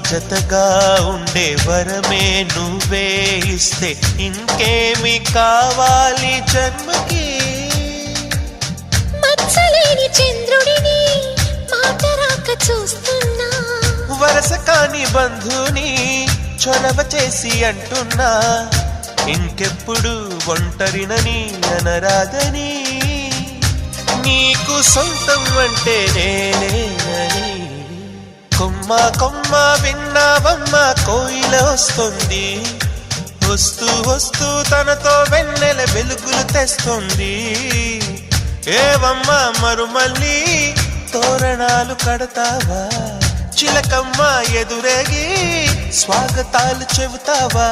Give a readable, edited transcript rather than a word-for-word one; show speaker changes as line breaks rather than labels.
జతగా ఉండే వరమే నువ్వే ఇస్తే ఇంకేమి కావాలి జన్మకి.
మచ్చలేని చంద్రుడిని మాట రాక చూస్తున్నా,
వరస కాని బంధుని చొరవ చేసి అంటున్నా, ఇంకెప్పుడు ఒంటరినని అనరాదని, నీకు సొంతం అంటే నేనేనని. కొమ్మ కొమ్మ విన్నావమ్మ కోయిల వస్తుంది, వస్తూ వస్తూ తనతో వెన్నెల వెలుగులు తెస్తుంది. ఏవమ్మ మరుమల్లి తోరణాలు కడతావా, చిలకమ్మ ఎదురేగి స్వాగతాలు చెబుతావా.